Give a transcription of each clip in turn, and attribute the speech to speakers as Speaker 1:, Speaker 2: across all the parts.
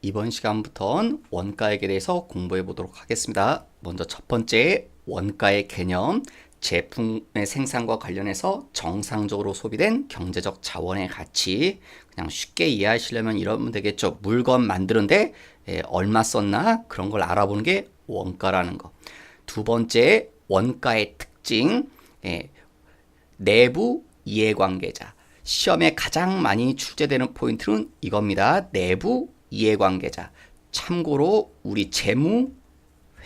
Speaker 1: 이번 시간부터는 원가액에 대해서 공부해 보도록 하겠습니다. 먼저 첫 번째 원가의 개념, 제품의 생산과 관련해서 정상적으로 소비된 경제적 자원의 가치. 그냥 쉽게 이해하시려면 이러면 되겠죠. 물건 만드는데 얼마 썼나 그런 걸 알아보는 게 원가라는 거. 두 번째 원가의 특징, 내부 이해관계자. 시험에 가장 많이 출제되는 포인트는 이겁니다. 내부 이해관계자. 참고로 우리 재무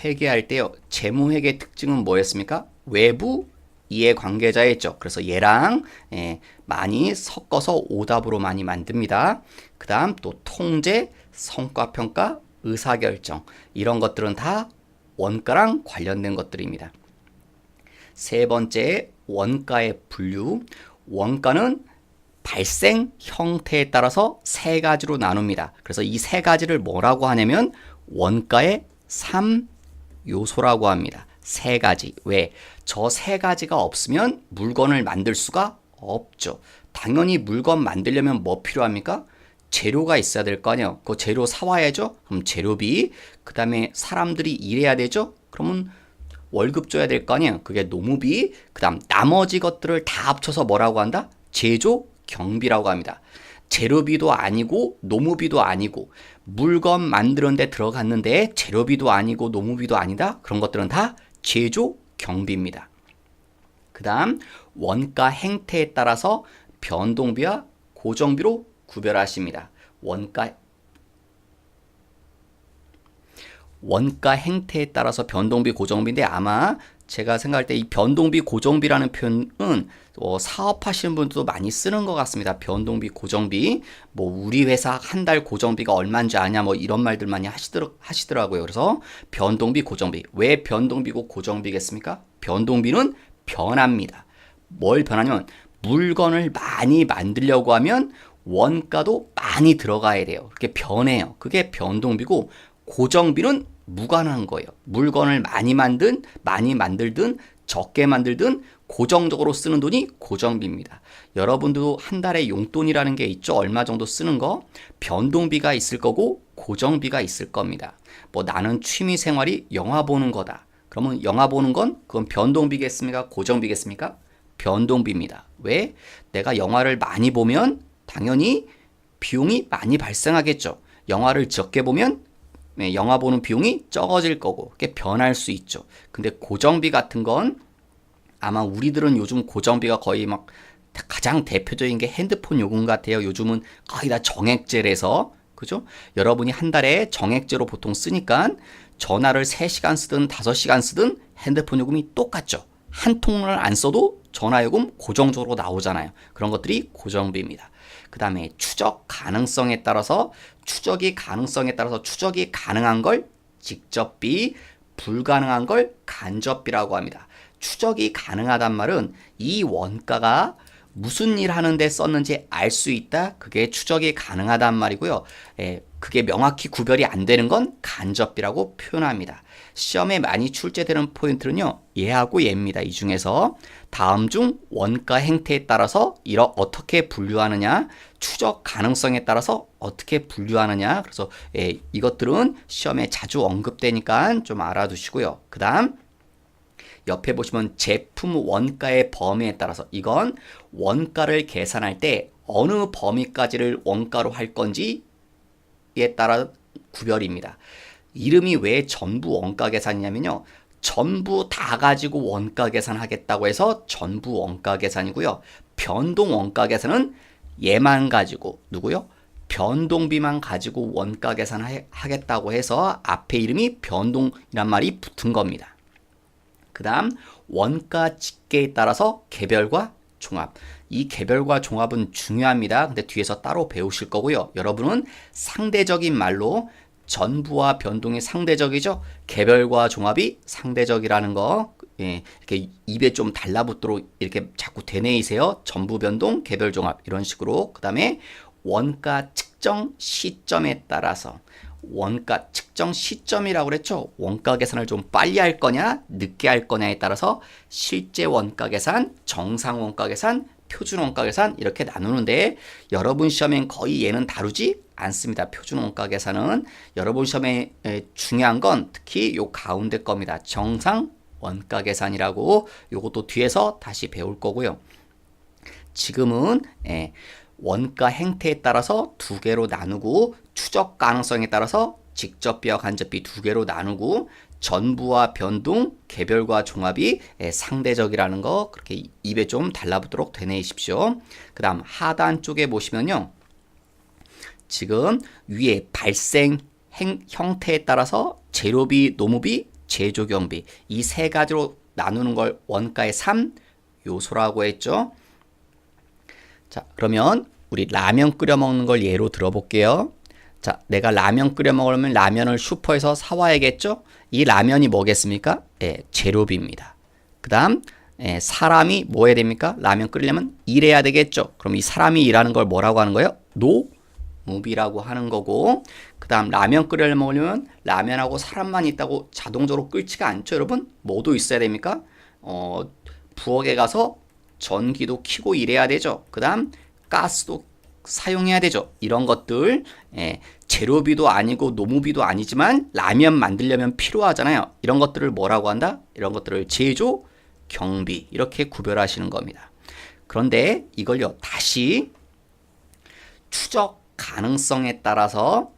Speaker 1: 회계할 때요. 재무 회계 특징은 뭐였습니까? 외부 이해관계자였죠. 그래서 얘랑 많이 섞어서 오답으로 많이 만듭니다. 그 다음 또 통제, 성과평가, 의사결정 이런 것들은 다 원가랑 관련된 것들입니다. 세 번째 원가의 분류. 원가는 발생 형태에 따라서 세 가지로 나눕니다. 그래서 이 세 가지를 뭐라고 하냐면 원가의 3요소라고 합니다. 세 가지. 왜? 저 세 가지가 없으면 물건을 만들 수가 없죠. 당연히 물건 만들려면 뭐 필요합니까? 재료가 있어야 될 거 아니에요. 그 재료 사와야죠. 그럼 재료비. 그 다음에 사람들이 일해야 되죠. 그러면 월급 줘야 될 거 아니에요. 그게 노무비. 그 다음 나머지 것들을 다 합쳐서 뭐라고 한다? 제조 경비라고 합니다. 재료비도 아니고 노무비도 아니고 물건 만드는 데 들어갔는데 재료비도 아니고 노무비도 아니다. 그런 것들은 다 제조 경비입니다. 그 다음 원가 행태에 따라서 변동비와 고정비로 구별하십니다. 원가 행태에 따라서 변동비, 고정비인데 아마 제가 생각할 때 이 변동비, 고정비라는 표현은 사업하시는 분들도 많이 쓰는 것 같습니다. 변동비, 고정비. 뭐 우리 회사 한 달 고정비가 얼마인지 아냐 뭐 이런 말들 많이 하시더라고요. 그래서 변동비, 고정비. 왜 변동비고 고정비겠습니까? 변동비는 변합니다. 뭘 변하냐면 물건을 많이 만들려고 하면 원가도 많이 들어가야 돼요. 그렇게 변해요. 그게 변동비고 고정비는 무관한 거예요. 물건을 많이 만들든 적게 만들든 고정적으로 쓰는 돈이 고정비입니다. 여러분도 한 달에 용돈이라는 게 있죠. 얼마 정도 쓰는 거. 변동비가 있을 거고 고정비가 있을 겁니다. 뭐 나는 취미 생활이 영화 보는 거다. 그러면 영화 보는 건 그건 변동비겠습니까? 고정비겠습니까? 변동비입니다. 왜? 내가 영화를 많이 보면 당연히 비용이 많이 발생하겠죠. 영화를 적게 보면 영화 보는 비용이 적어질 거고 그게 변할 수 있죠. 근데 고정비 같은 건 아마 우리들은 요즘 고정비가 거의 막 가장 대표적인 게 핸드폰 요금 같아요. 요즘은 거의 다 정액제라서 그죠? 여러분이 한 달에 정액제로 보통 쓰니까 전화를 3시간 쓰든 5시간 쓰든 핸드폰 요금이 똑같죠. 한 통을 안 써도 전화요금 고정적으로 나오잖아요. 그런 것들이 고정비입니다. 그 다음에 추적이 가능성에 따라서 추적이 가능한 걸 직접비, 불가능한 걸 간접비라고 합니다. 추적이 가능하단 말은 이 원가가 무슨 일 하는데 썼는지 알 수 있다. 그게 추적이 가능하단 말이고요. 그게 명확히 구별이 안 되는 건 간접비라고 표현합니다. 시험에 많이 출제되는 포인트는요. 얘하고 얘입니다. 이 중에서 다음 중 원가 행태에 따라서 어떻게 분류하느냐, 추적 가능성에 따라서 어떻게 분류하느냐. 그래서 이것들은 시험에 자주 언급되니까 좀 알아두시고요. 그 다음 옆에 보시면 제품 원가의 범위에 따라서 이건 원가를 계산할 때 어느 범위까지를 원가로 할 건지에 따라 구별입니다. 이름이 왜 전부 원가 계산이냐면요. 전부 다 가지고 원가 계산하겠다고 해서 전부 원가 계산이고요. 변동 원가 계산은 얘만 가지고 누구요? 변동비만 가지고 원가 계산하겠다고 해서 앞에 이름이 변동이란 말이 붙은 겁니다. 그 다음 원가 집계에 따라서 개별과 종합. 이 개별과 종합은 중요합니다. 근데 뒤에서 따로 배우실 거고요. 여러분은 상대적인 말로 전부와 변동이 상대적이죠. 개별과 종합이 상대적이라는 거 이렇게 입에 좀 달라붙도록 이렇게 자꾸 되뇌이세요. 전부 변동, 개별 종합 이런 식으로. 그 다음에 원가 측정 시점에 따라서 원가 측정 시점이라고 그랬죠. 원가 계산을 좀 빨리 할 거냐 늦게 할 거냐에 따라서 실제 원가 계산, 정상 원가 계산, 표준 원가 계산 이렇게 나누는데 여러분 시험엔 거의 얘는 다루지 않습니다. 표준 원가 계산은 여러분 시험에 중요한 건 특히 요 가운데 겁니다. 정상 원가 계산이라고 요것도 뒤에서 다시 배울 거고요. 지금은 원가 행태에 따라서 두 개로 나누고 추적 가능성에 따라서 직접비와 간접비 두 개로 나누고 전부와 변동, 개별과 종합이 상대적이라는 거 그렇게 입에 좀 달라붙도록 되뇌이십시오. 그 다음 하단 쪽에 보시면요. 지금 위에 발생 형태에 따라서 재료비, 노무비, 제조경비 이 세 가지로 나누는 걸 원가의 3요소라고 했죠. 자, 그러면 우리 라면 끓여 먹는 걸 예로 들어볼게요. 자, 내가 라면 끓여 먹으려면 라면을 슈퍼에서 사와야겠죠? 이 라면이 뭐겠습니까? 재료비입니다. 그 다음 사람이 뭐 해야 됩니까? 라면 끓이려면 일해야 되겠죠? 그럼 이 사람이 일하는 걸 뭐라고 하는 거예요? 노무비라고 하는 거고 그 다음 라면 끓여 먹으려면 라면하고 사람만 있다고 자동적으로 끓지가 않죠, 여러분? 뭐도 있어야 됩니까? 부엌에 가서 전기도 켜고 일해야 되죠. 그 다음 가스도 사용해야 되죠. 이런 것들 재료비도 아니고 노무비도 아니지만 라면 만들려면 필요하잖아요. 이런 것들을 뭐라고 한다? 이런 것들을 제조, 경비 이렇게 구별하시는 겁니다. 그런데 이걸요 다시 추적 가능성에 따라서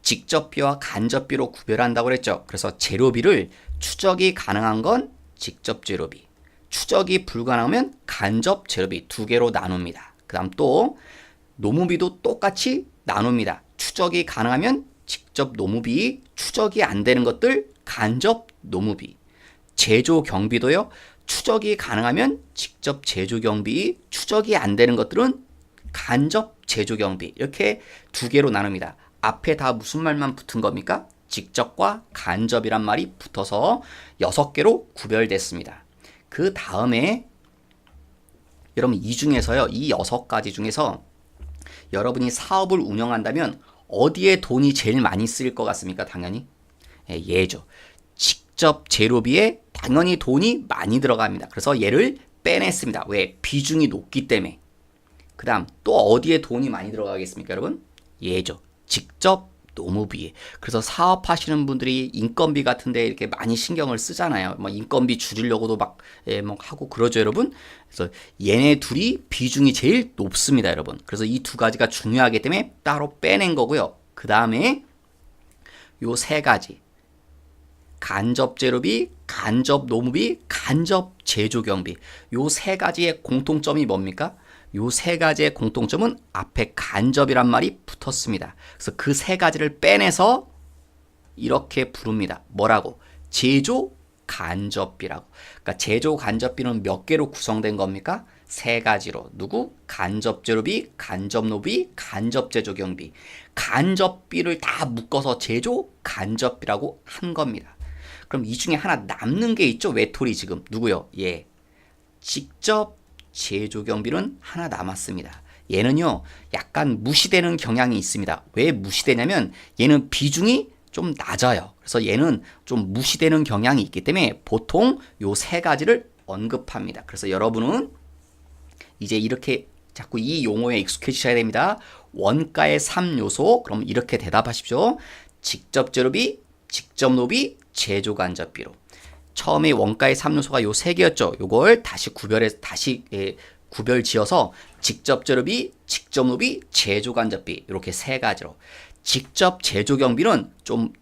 Speaker 1: 직접비와 간접비로 구별한다고 그랬죠. 그래서 재료비를 추적이 가능한 건 직접 재료비, 추적이 불가능하면 간접 재료비 두 개로 나눕니다. 그 다음 또 노무비도 똑같이 나눕니다. 추적이 가능하면 직접 노무비, 추적이 안 되는 것들 간접 노무비. 제조 경비도요. 추적이 가능하면 직접 제조 경비, 추적이 안 되는 것들은 간접 제조 경비. 이렇게 두 개로 나눕니다. 앞에 다 무슨 말만 붙은 겁니까? 직접과 간접이란 말이 붙어서 6개로 구별됐습니다. 그 다음에 여러분 이 중에서요. 이 6가지 중에서 여러분이 사업을 운영한다면 어디에 돈이 제일 많이 쓰일 것 같습니까? 당연히 얘죠. 직접 재료비에 당연히 돈이 많이 들어갑니다. 그래서 얘를 빼냈습니다. 왜? 비중이 높기 때문에. 그 다음 또 어디에 돈이 많이 들어가겠습니까, 여러분? 얘죠. 직접 노무비. 그래서 사업하시는 분들이 인건비 같은데 이렇게 많이 신경을 쓰잖아요. 뭐 인건비 줄이려고도 막 하고 그러죠, 여러분. 그래서 얘네 둘이 비중이 제일 높습니다, 여러분. 그래서 이 두 가지가 중요하기 때문에 따로 빼낸 거고요. 그 다음에 요 세 가지. 간접 재료비, 간접 노무비, 간접 제조 경비. 요 세 가지의 공통점이 뭡니까? 요 세 가지의 공통점은 앞에 간접이란 말이 붙었습니다. 그래서 그 세 가지를 빼내서 이렇게 부릅니다. 뭐라고? 제조 간접비라고. 그러니까 제조 간접비는 몇 개로 구성된 겁니까? 세 가지로. 누구? 간접 재료비, 간접 노비, 간접 제조 경비. 간접비를 다 묶어서 제조 간접비라고 한 겁니다. 그럼 이 중에 하나 남는 게 있죠? 외톨이 지금. 누구요? 예. 직접 제조 경비는 하나 남았습니다. 얘는요, 약간 무시되는 경향이 있습니다. 왜 무시되냐면 얘는 비중이 좀 낮아요. 그래서 얘는 좀 무시되는 경향이 있기 때문에 보통 요 세 가지를 언급합니다. 그래서 여러분은 이제 이렇게 자꾸 이 용어에 익숙해지셔야 됩니다. 원가의 3요소, 그럼 이렇게 대답하십시오. 직접 재료비, 직접 노비, 제조 간접비로. 처음에 원가의 3요소가 요 3개였죠. 요걸 다시 구별 지어서 직접 재료비, 직접 노비, 제조 간접비 이렇게 세 가지로. 직접 제조 경비는 좀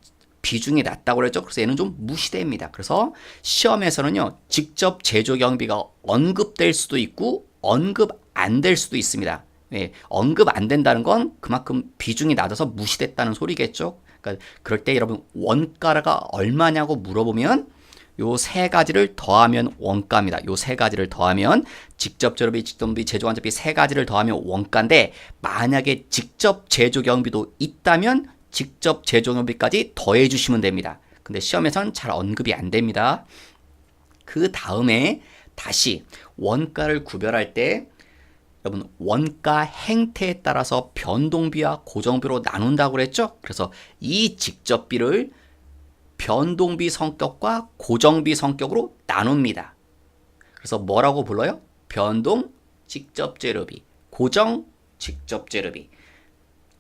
Speaker 1: 비중이 낮다고 그랬죠. 그래서 얘는 좀 무시됩니다. 그래서 시험에서는요. 직접 제조 경비가 언급될 수도 있고 언급 안 될 수도 있습니다. 예, 언급 안 된다는 건 그만큼 비중이 낮아서 무시됐다는 소리겠죠. 그러니까 그럴 때 여러분 원가가 얼마냐고 물어보면 요 세 가지를 더하면 원가입니다. 요 세 가지를 더하면 직접 재료비, 직접 노비, 제조 간접비 세 가지를 더하면 원가인데 만약에 직접 제조 경비도 있다면 직접 제조 경비까지 더해 주시면 됩니다. 근데 시험에선 잘 언급이 안 됩니다. 그 다음에 다시 원가를 구별할 때 여러분 원가 행태에 따라서 변동비와 고정비로 나눈다고 그랬죠? 그래서 이 직접비를 변동비 성격과 고정비 성격으로 나눕니다. 그래서 뭐라고 불러요? 변동 직접재료비, 고정, 직접재료비.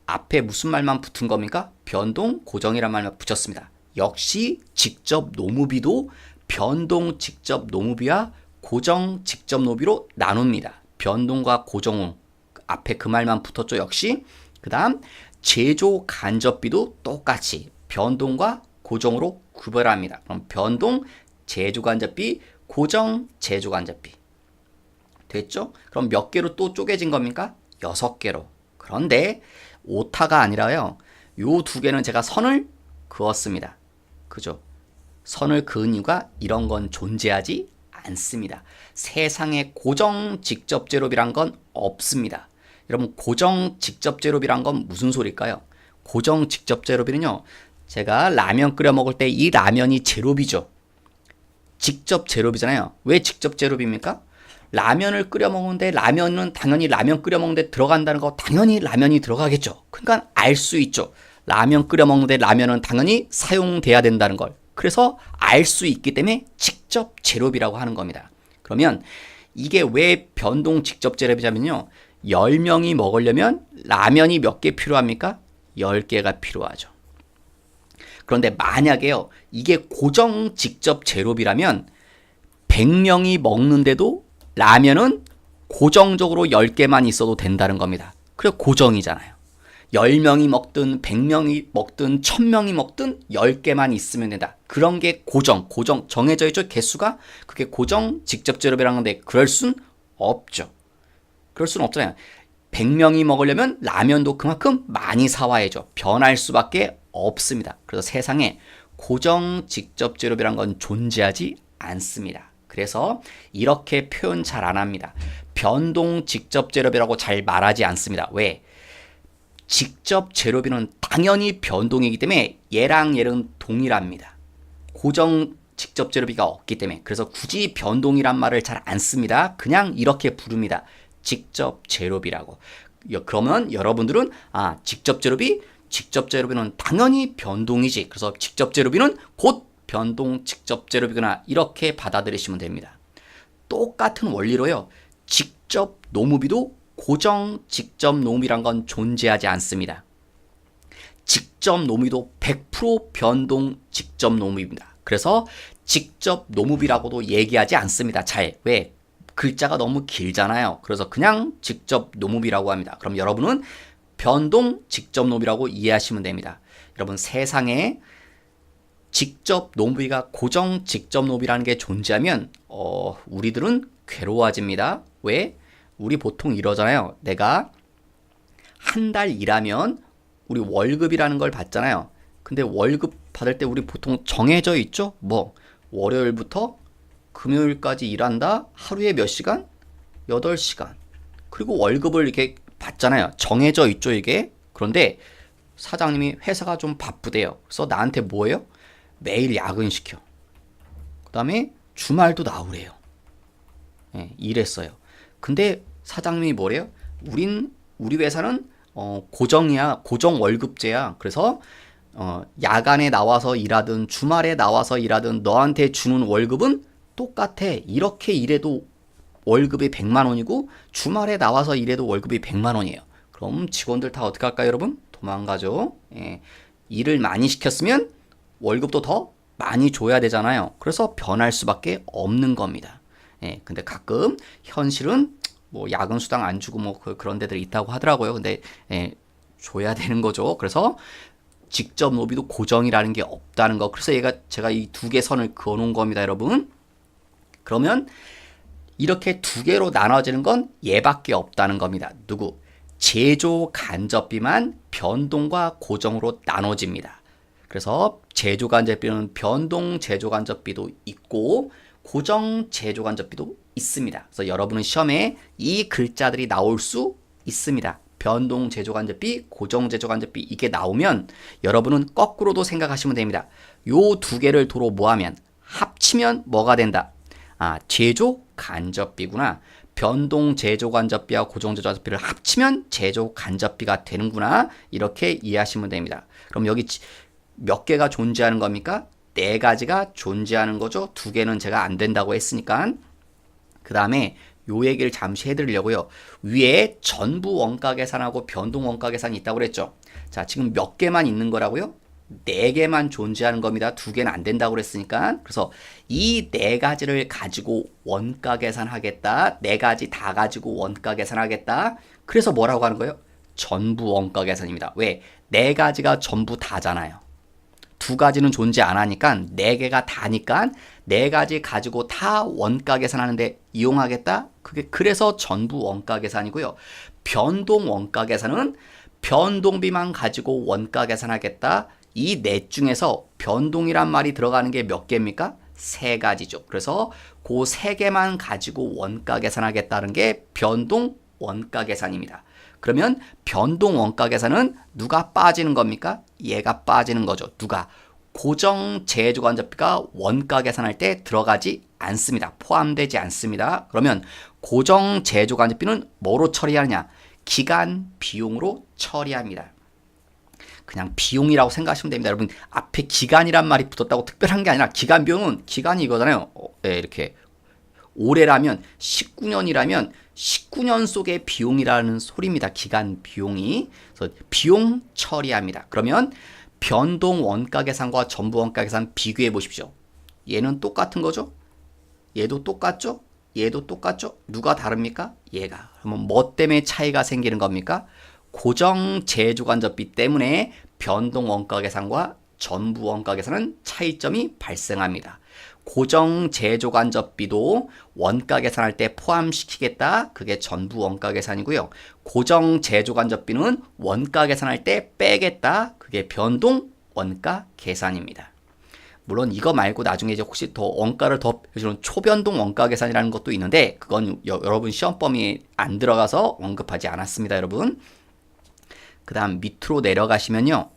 Speaker 1: 앞에 무슨 말만 붙은 겁니까? 변동, 고정이란 말만 붙였습니다. 역시 직접 노무비도 변동 직접 노무비와 고정 직접 노무비로 나눕니다. 변동과 고정은 앞에 그 말만 붙었죠. 역시. 그 다음 제조 간접비도 똑같이 변동과 고정으로 구별합니다. 그럼 변동, 제조 간접비, 고정, 제조 간접비. 됐죠? 그럼 몇 개로 또 쪼개진 겁니까? 6개로. 그런데 오타가 아니라요. 요 두 개는 제가 선을 그었습니다. 그죠? 선을 그은 이유가 이런 건 존재하지 않습니다. 세상에 고정 직접 제로비란 건 없습니다. 여러분 고정 직접 제로비란 건 무슨 소리일까요? 고정 직접 제로비는요. 제가 라면 끓여 먹을 때 이 라면이 제로비죠. 직접 제로비잖아요. 왜 직접 제로비입니까? 라면을 끓여 먹는데 라면은 당연히 라면 끓여 먹는데 들어간다는 거 당연히 라면이 들어가겠죠. 그러니까 알 수 있죠. 라면 끓여 먹는데 라면은 당연히 사용돼야 된다는 걸. 그래서 알 수 있기 때문에 직접 제로비라고 하는 겁니다. 그러면 이게 왜 변동 직접 제로비냐면요. 10명이 먹으려면 라면이 몇 개 필요합니까? 10개가 필요하죠. 그런데 만약에요. 이게 고정 직접 제로비라면 100명이 먹는데도 라면은 고정적으로 10개만 있어도 된다는 겁니다. 그래 고정이잖아요. 10명이 먹든 100명이 먹든 1000명이 먹든 10개만 있으면 된다. 그런 게 고정 정해져 있죠. 개수가. 그게 고정 직접 제로비라는 건데 그럴 순 없죠. 그럴 수는 없잖아요. 100명이 먹으려면 라면도 그만큼 많이 사와야죠. 변할 수밖에 없습니다. 그래서 세상에 고정 직접 제로비라는 건 존재하지 않습니다. 그래서 이렇게 표현 잘 안 합니다. 변동 직접 제로비라고 잘 말하지 않습니다. 왜? 직접 제로비는 당연히 변동이기 때문에 얘랑 얘는 동일합니다. 고정 직접 제로비가 없기 때문에. 그래서 굳이 변동이란 말을 잘 안 씁니다. 그냥 이렇게 부릅니다. 직접 제로비라고. 그러면 여러분들은 직접 제로비는 당연히 변동이지. 그래서 직접 제로비는 곧 변동 직접 제로비구나 이렇게 받아들이시면 됩니다. 똑같은 원리로요. 직접 노무비도 고정 직접 노무비란 건 존재하지 않습니다. 직접 노무비도 100% 변동 직접 노무비입니다. 그래서 직접 노무비라고도 얘기하지 않습니다. 잘. 왜? 글자가 너무 길잖아요. 그래서 그냥 직접 노무비라고 합니다. 그럼 여러분은 변동 직접 노무비라고 이해하시면 됩니다. 여러분 세상에 직접 노무비가 고정 직접 노무비라는 게 존재하면 우리들은 괴로워집니다. 왜? 우리 보통 이러잖아요. 내가 한 달 일하면 우리 월급이라는 걸 받잖아요. 근데 월급 받을 때 우리 보통 정해져 있죠? 뭐 월요일부터 금요일까지 일한다. 하루에 몇 시간? 8시간. 그리고 월급을 이렇게 받잖아요. 정해져 있죠, 이게. 그런데 사장님이 회사가 좀 바쁘대요. 그래서 나한테 뭐예요? 매일 야근시켜. 그 다음에 주말도 나오래요. 일했어요. 근데 사장님이 뭐래요? 우리 회사는 고정이야. 고정 월급제야. 그래서 야간에 나와서 일하든 주말에 나와서 일하든 너한테 주는 월급은 똑같아. 이렇게 일해도 월급이 100만 원이고 주말에 나와서 일해도 월급이 100만 원이에요. 그럼 직원들 다 어떻게 할까요, 여러분? 도망가죠. 일을 많이 시켰으면 월급도 더 많이 줘야 되잖아요. 그래서 변할 수밖에 없는 겁니다. 근데 가끔 현실은 뭐 야근 수당 안 주고 뭐 그런 데들 있다고 하더라고요. 근데 줘야 되는 거죠. 그래서 직접 노비도 고정이라는 게 없다는 거. 그래서 제가 이 두 개 선을 그어 놓은 겁니다, 여러분. 그러면 이렇게 두 개로 나눠지는 건 얘밖에 없다는 겁니다. 누구? 제조 간접비만 변동과 고정으로 나눠집니다. 그래서 제조 간접비는 변동 제조 간접비도 있고 고정 제조 간접비도 있습니다. 그래서 여러분은 시험에 이 글자들이 나올 수 있습니다. 변동 제조 간접비, 고정 제조 간접비 이게 나오면 여러분은 거꾸로도 생각하시면 됩니다. 요 두 개를 도로 뭐하면 합치면 뭐가 된다? 제조 간접비구나. 변동 제조 간접비와 고정 제조 간접비를 합치면 제조 간접비가 되는구나. 이렇게 이해하시면 됩니다. 그럼 여기 몇 개가 존재하는 겁니까? 4가지가 존재하는 거죠. 2개는 제가 안 된다고 했으니까. 그 다음에 요 얘기를 잠시 해드리려고요. 위에 전부 원가 계산하고 변동 원가 계산이 있다고 그랬죠. 자, 지금 몇 개만 있는 거라고요? 4개만 존재하는 겁니다. 2개는 안 된다고 그랬으니까. 그래서 이 4가지를 가지고 원가 계산하겠다. 4가지 다 가지고 원가 계산하겠다. 그래서 뭐라고 하는 거예요? 전부 원가 계산입니다. 왜? 4가지가 전부 다잖아요. 2가지는 존재 안 하니까 4개가 다니까 4가지 가지고 다 원가 계산하는데 이용하겠다. 그게 그래서 전부 원가 계산이고요. 변동 원가 계산은 변동비만 가지고 원가 계산하겠다. 이 넷 중에서 변동이란 말이 들어가는 게 몇 개입니까? 3가지죠. 그래서 그 3개만 가지고 원가 계산하겠다는 게 변동 원가 계산입니다. 그러면 변동 원가 계산은 누가 빠지는 겁니까? 얘가 빠지는 거죠. 누가? 고정 제조간접비가 원가 계산할 때 들어가지 않습니다. 포함되지 않습니다. 그러면 고정 제조간접비는 뭐로 처리하느냐? 기간 비용으로 처리합니다. 그냥 비용이라고 생각하시면 됩니다. 여러분 앞에 기간이란 말이 붙었다고 특별한 게 아니라 기간 비용은 기간이 이거잖아요. 네, 이렇게 올해라면 19년이라면 19년 속의 비용이라는 소리입니다. 기간 비용이. 그래서 비용 처리합니다. 그러면 변동 원가 계산과 전부 원가 계산 비교해 보십시오. 얘는 똑같은 거죠? 얘도 똑같죠? 얘도 똑같죠? 누가 다릅니까? 얘가. 그러면 뭐 때문에 차이가 생기는 겁니까? 고정 제조간접비 때문에 변동 원가 계산과 전부 원가 계산은 차이점이 발생합니다. 고정 제조간접비도 원가 계산할 때 포함시키겠다. 그게 전부 원가 계산이고요. 고정 제조간접비는 원가 계산할 때 빼겠다. 그게 변동 원가 계산입니다. 물론 이거 말고 나중에 이제 혹시 더 원가를 더 해주는 초변동 원가 계산이라는 것도 있는데 그건 여러분 시험 범위에 안 들어가서 언급하지 않았습니다, 여러분. 그 다음 밑으로 내려가시면요.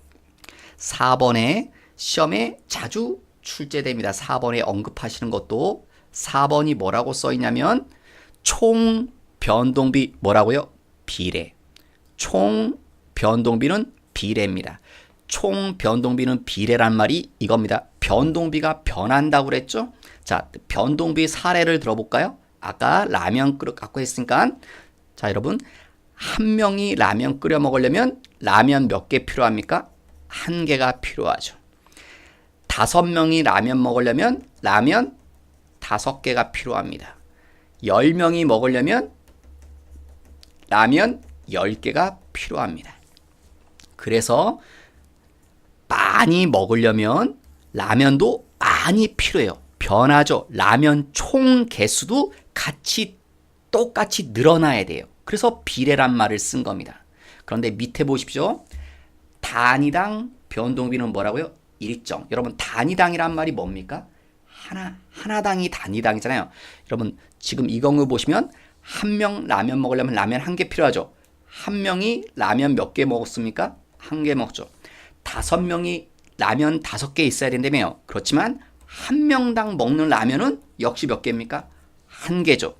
Speaker 1: 4번에 시험에 자주 출제됩니다. 4번에 언급하시는 것도 4번이 뭐라고 써있냐면 총 변동비 뭐라고요? 비례. 총 변동비는 비례입니다. 총 변동비는 비례란 말이 이겁니다. 변동비가 변한다고 그랬죠? 자, 변동비 사례를 들어볼까요? 아까 라면 끓여 갖고 했으니까 자, 여러분 한 명이 라면 끓여 먹으려면 라면 몇 개 필요합니까? 1개가 필요하죠. 5명이 라면 먹으려면 라면 5개가 필요합니다. 10명이 먹으려면 라면 10개가 필요합니다. 그래서 많이 먹으려면 라면도 많이 필요해요. 변하죠. 라면 총 개수도 똑같이 늘어나야 돼요. 그래서 비례란 말을 쓴 겁니다. 그런데 밑에 보십시오. 단위당 변동비는 뭐라고요? 일정. 여러분 단위당이란 말이 뭡니까? 하나당이 단위당이잖아요. 여러분 지금 이 경우 보시면 한 명 라면 먹으려면 라면 1개 필요하죠. 한 명이 라면 몇 개 먹었습니까? 1개 먹죠. 5명이 라면 5개 있어야 된다며요. 그렇지만 한 명당 먹는 라면은 역시 몇 개입니까? 1개죠.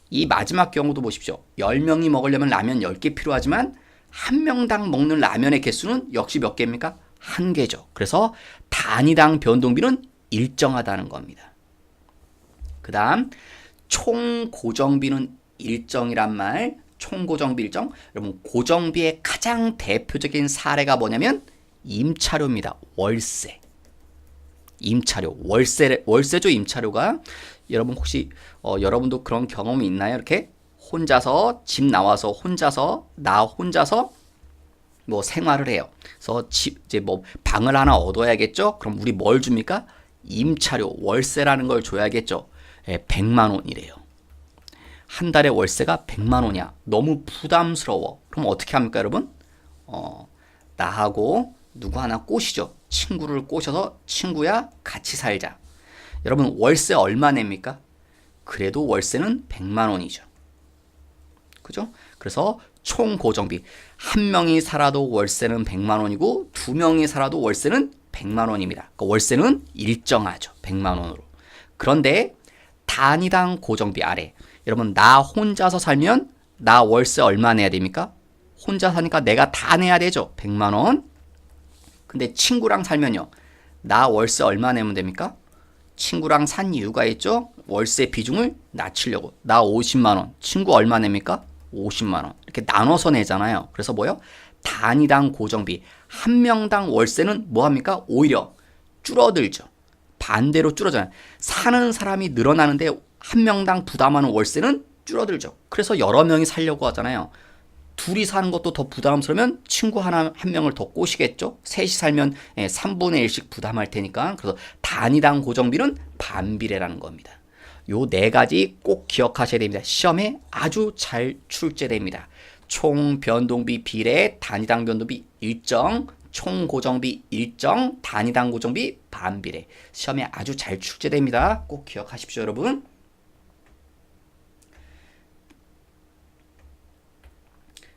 Speaker 1: 이 마지막 경우도 보십시오. 10명이 먹으려면 라면 10개 필요하지만 한 명당 먹는 라면의 개수는 역시 몇 개입니까? 1개죠. 그래서 단위당 변동비는 일정하다는 겁니다. 그 다음 총 고정비는 일정이란 말. 총 고정비 일정. 여러분 고정비의 가장 대표적인 사례가 뭐냐면 임차료입니다. 월세. 임차료. 월세죠, 임차료가. 여러분 혹시 여러분도 그런 경험이 있나요? 이렇게 혼자서 집 나와서 혼자서 뭐 생활을 해요. 그래서 이제 뭐 방을 하나 얻어야겠죠? 그럼 우리 뭘 줍니까? 임차료, 월세라는 걸 줘야겠죠. 예, 100만 원이래요. 한 달에 월세가 100만 원이야. 너무 부담스러워. 그럼 어떻게 합니까, 여러분? 나하고 누구 하나 꼬시죠. 친구를 꼬셔서 친구야 같이 살자. 여러분 월세 얼마 냅니까? 그래도 월세는 100만 원이죠. 그죠? 그래서 총 고정비. 한 명이 살아도 월세는 100만 원이고 2명이 살아도 월세는 100만 원입니다. 그러니까 월세는 일정하죠. 100만 원으로. 그런데 단위당 고정비 아래. 여러분 나 혼자서 살면 나 월세 얼마 내야 됩니까? 혼자 사니까 내가 다 내야 되죠. 100만 원. 근데 친구랑 살면요. 나 월세 얼마 내면 됩니까? 친구랑 산 이유가 있죠. 월세 비중을 낮추려고. 나 50만 원. 친구 얼마 냅니까? 50만 원. 이렇게 나눠서 내잖아요. 그래서 뭐요? 단위당 고정비. 한 명당 월세는 뭐 합니까? 오히려 줄어들죠. 반대로 줄어져요. 사는 사람이 늘어나는데 한 명당 부담하는 월세는 줄어들죠. 그래서 여러 명이 살려고 하잖아요. 둘이 사는 것도 더 부담스러우면 친구 한 명을 더 꼬시겠죠. 셋이 살면 3분의 1씩 부담할 테니까. 그래서 단위당 고정비는 반비례라는 겁니다. 요 네 가지 꼭 기억하셔야 됩니다. 시험에 아주 잘 출제됩니다. 총 변동비 비례, 단위당 변동비 일정, 총 고정비 일정, 단위당 고정비 반비례. 시험에 아주 잘 출제됩니다. 꼭 기억하십시오, 여러분.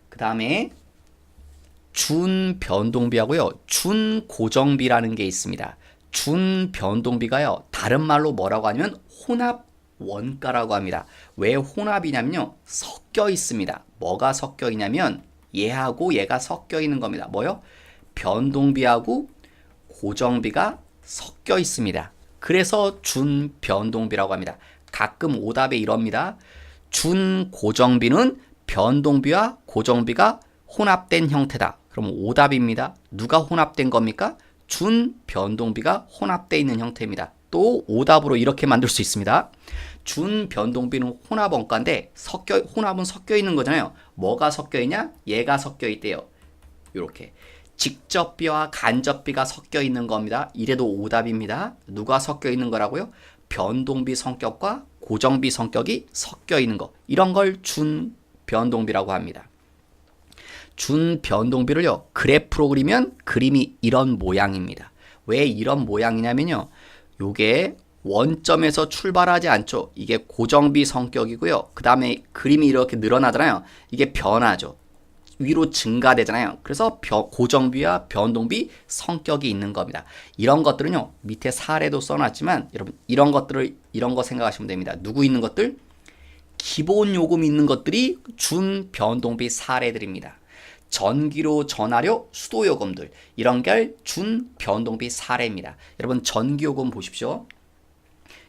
Speaker 1: 그 다음에 준변동비하고요. 준고정비라는 게 있습니다. 준변동비가요. 다른 말로 뭐라고 하냐면 혼합원가라고 합니다. 왜 혼합이냐면요. 섞여 있습니다. 뭐가 섞여 있냐면 얘하고 얘가 섞여 있는 겁니다. 뭐요? 변동비하고 고정비가 섞여 있습니다. 그래서 준변동비라고 합니다. 가끔 오답에 이럽니다. 준고정비는 변동비와 고정비가 혼합된 형태다. 그럼 오답입니다. 누가 혼합된 겁니까? 준변동비가 혼합되어 있는 형태입니다. 또 오답으로 이렇게 만들 수 있습니다. 준변동비는 혼합원가인데 혼합은 섞여 있는 거잖아요. 뭐가 섞여 있냐? 얘가 섞여 있대요. 이렇게 직접비와 간접비가 섞여 있는 겁니다. 이래도 오답입니다. 누가 섞여 있는 거라고요? 변동비 성격과 고정비 성격이 섞여 있는 거. 이런 걸 준변동비라고 합니다. 준변동비를요. 그래프로 그리면 그림이 이런 모양입니다. 왜 이런 모양이냐면요. 요게 원점에서 출발하지 않죠. 이게 고정비 성격이고요. 그 다음에 그림이 이렇게 늘어나잖아요. 이게 변하죠. 위로 증가되잖아요. 그래서 고정비와 변동비 성격이 있는 겁니다. 이런 것들은요. 밑에 사례도 써놨지만 여러분 이런 거 생각하시면 됩니다. 누구 있는 것들? 기본 요금 있는 것들이 준변동비 사례들입니다. 전기료, 전화료, 수도요금들 이런 게 준변동비 사례입니다. 여러분 전기요금 보십시오.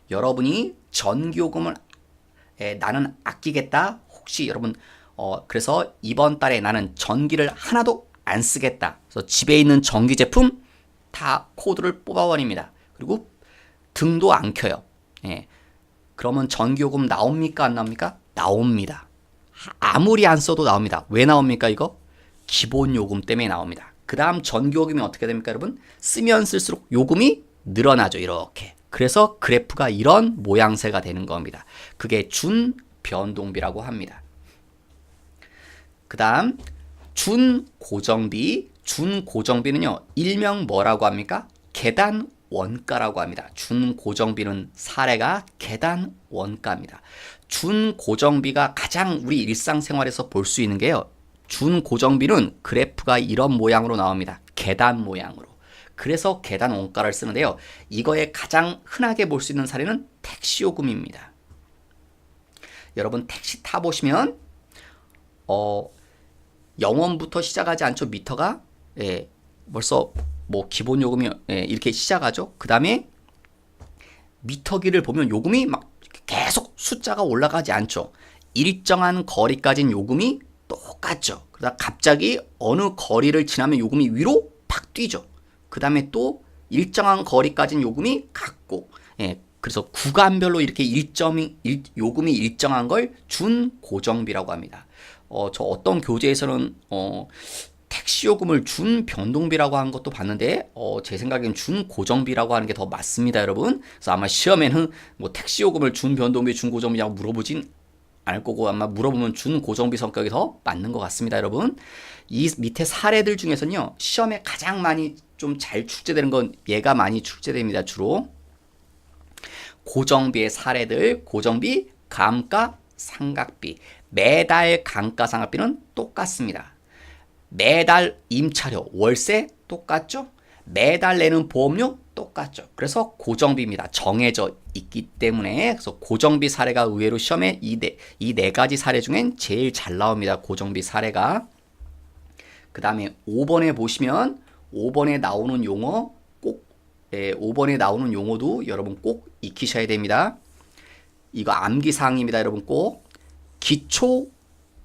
Speaker 1: 여러분이 전기요금을 나는 아끼겠다. 혹시 여러분 그래서 이번 달에 나는 전기를 하나도 안 쓰겠다. 그래서 집에 있는 전기 제품 다 코드를 뽑아버립니다. 그리고 등도 안 켜요. 그러면 전기요금 나옵니까? 안 나옵니까? 나옵니다. 아무리 안 써도 나옵니다. 왜 나옵니까 이거? 기본 요금 때문에 나옵니다. 그 다음 전기요금이 어떻게 됩니까 여러분? 쓰면 쓸수록 요금이 늘어나죠. 이렇게. 그래서 그래프가 이런 모양새가 되는 겁니다. 그게 준변동비라고 합니다. 그 다음 준고정비. 준고정비는요. 일명 뭐라고 합니까? 계단 원가라고 합니다. 준고정비는 사례가 계단 원가입니다. 준고정비가 가장 우리 일상생활에서 볼 수 있는 게요. 준고정비는 그래프가 이런 모양으로 나옵니다. 계단 모양으로. 그래서 계단 원가를 쓰는데요. 이거에 가장 흔하게 볼 수 있는 사례는 택시요금입니다. 여러분 택시 타보시면 0원부터 시작하지 않죠. 미터가 벌써 뭐 기본 요금이 이렇게 시작하죠. 그 다음에 미터기를 보면 요금이 막 계속 숫자가 올라가지 않죠. 일정한 거리까지는 요금이 똑같죠. 그러다 갑자기 어느 거리를 지나면 요금이 위로 팍 뛰죠. 그 다음에 또 일정한 거리까지는 요금이 같고, 그래서 구간별로 이렇게 요금이 일정한 걸 준고정비라고 합니다. 저 어떤 교재에서는 택시 요금을 준변동비라고 하는 것도 봤는데 제 생각엔 준고정비라고 하는 게 더 맞습니다, 여러분. 그래서 아마 시험에는 뭐 택시 요금을 준변동비, 준고정비라고 물어보진 않을 거고 아마 물어보면 준고정비 성격이 더 맞는 것 같습니다, 여러분. 이 밑에 사례들 중에서는요. 시험에 가장 많이 좀 잘 출제되는 건 얘가 많이 출제됩니다, 주로. 고정비의 사례들, 고정비, 감가, 상각비. 매달 감가상각비는 똑같습니다. 매달 임차료, 월세 똑같죠? 매달 내는 보험료 똑같죠. 그래서 고정비입니다. 정해져 있기 때문에. 그래서 고정비 사례가 의외로 시험에 이 네 가지 사례 중엔 제일 잘 나옵니다. 고정비 사례가. 그 다음에 5번에 보시면 5번에 나오는 용어 꼭 5번에 나오는 용어도 여러분 꼭 익히셔야 됩니다. 이거 암기사항입니다. 여러분 꼭. 기초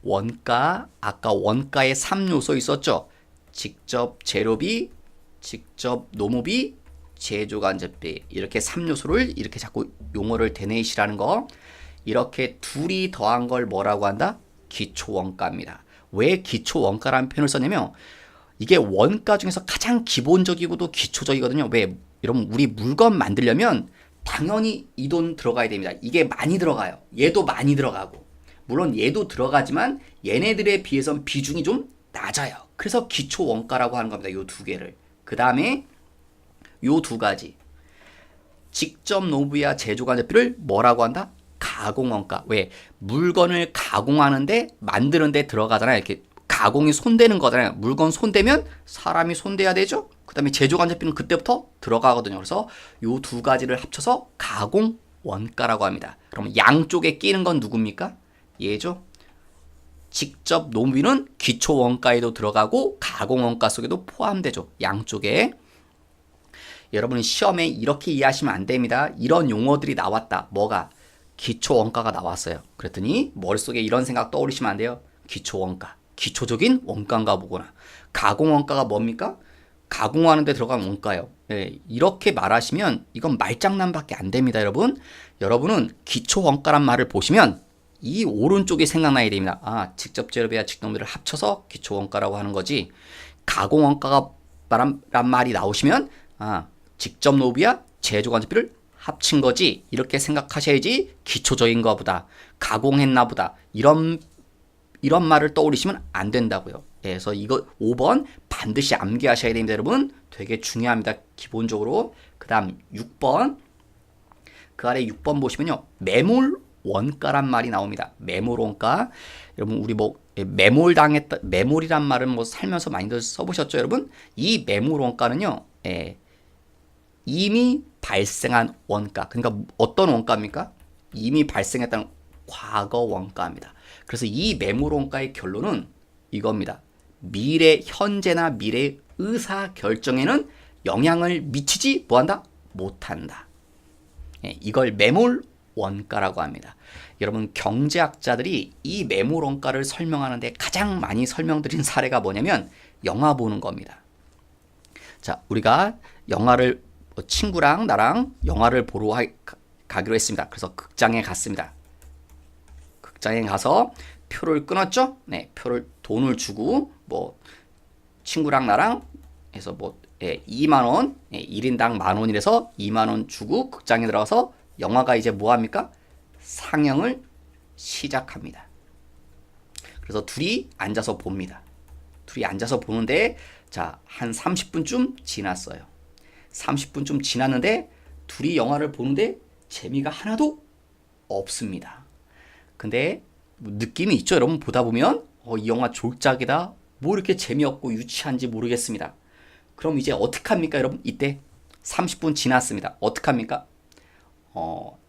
Speaker 1: 원가, 아까 원가에 3요소 있었죠. 직접 재료비, 직접 노무비, 제조간접비, 이렇게 3요소를 이렇게 자꾸 용어를 되뇌이시라는 거. 이렇게 둘이 더한 걸 뭐라고 한다? 기초원가입니다. 왜 기초원가라는 표현을 썼냐면 이게 원가 중에서 가장 기본적이고도 기초적이거든요. 왜? 여러분 우리 물건 만들려면 당연히 이 돈 들어가야 됩니다. 이게 많이 들어가요. 얘도 많이 들어가고. 물론 얘도 들어가지만 얘네들에 비해선 비중이 좀 낮아요. 그래서 기초원가라고 하는 겁니다. 요 두 개를. 그 다음에 요 두 가지. 직접 노무비와 제조간접비를 뭐라고 한다? 가공원가. 왜? 물건을 가공하는데 만드는데 들어가잖아요. 이렇게 가공이 손대는 거잖아요. 물건 손대면 사람이 손대야 되죠. 그 다음에 제조간접비는 그때부터 들어가거든요. 그래서 요 두 가지를 합쳐서 가공원가라고 합니다. 그럼 양쪽에 끼는 건 누굽니까? 얘죠. 직접 노무비는 기초원가에도 들어가고 가공원가 속에도 포함되죠. 양쪽에. 여러분은 시험에 이렇게 이해하시면 안 됩니다. 이런 용어들이 나왔다. 뭐가? 기초원가가 나왔어요. 그랬더니 머릿속에 이런 생각 떠올리시면 안 돼요. 기초원가. 기초적인 원가인가 보구나. 가공원가가 뭡니까? 가공하는 데 들어간 원가요. 예, 이렇게 말하시면 이건 말장난밖에 안 됩니다. 여러분은 기초원가란 말을 보시면 이 오른쪽이 생각나야 됩니다. 아, 직접 재료비와 직노비를 합쳐서 기초원가라고 하는 거지. 가공원가가 란 말이 나오시면 아, 직접 노비와 제조간접비를 합친 거지. 이렇게 생각하셔야지 기초적인 거보다 가공했나 보다 이런 말을 떠올리시면 안 된다고요. 그래서 이거 5번 반드시 암기하셔야 됩니다. 여러분 되게 중요합니다. 기본적으로. 그 다음 6번 그 아래 6번 보시면요. 매몰 원가란 말이 나옵니다. 매몰 원가. 여러분 우리 뭐 매몰당했다 매몰이란 말은 뭐 살면서 많이들 써보셨죠, 여러분? 이 매몰 원가는요. 이미 발생한 원가. 그러니까 어떤 원가입니까? 이미 발생했다는 과거 원가입니다. 그래서 이 매몰 원가의 결론은 이겁니다. 현재나 미래의 의사 결정에는 영향을 미치지 뭐한다? 못한다. 이걸 매몰 원가라고 합니다. 여러분 경제학자들이 이 매몰 원가를 설명하는데 가장 많이 설명드린 사례가 뭐냐면 영화 보는 겁니다. 자, 우리가 영화를 친구랑 나랑 영화를 보러 가기로 했습니다. 그래서 극장에 갔습니다. 극장에 가서 표를 끊었죠? 네, 돈을 주고 뭐 친구랑 나랑 해서 뭐 2만 원, 1인당 10,000원이라서 2만 원 주고 극장에 들어가서 영화가 이제 뭐 합니까? 상영을 시작합니다. 그래서 둘이 앉아서 봅니다. 둘이 앉아서 보는데 자, 한 30분쯤 지났어요. 30분쯤 지났는데 둘이 영화를 보는데 재미가 하나도 없습니다. 근데 느낌이 있죠, 여러분? 보다 보면 이 영화 졸작이다. 뭐 이렇게 재미없고 유치한지 모르겠습니다. 그럼 이제 어떡합니까, 여러분? 이때 30분 지났습니다. 어떡합니까?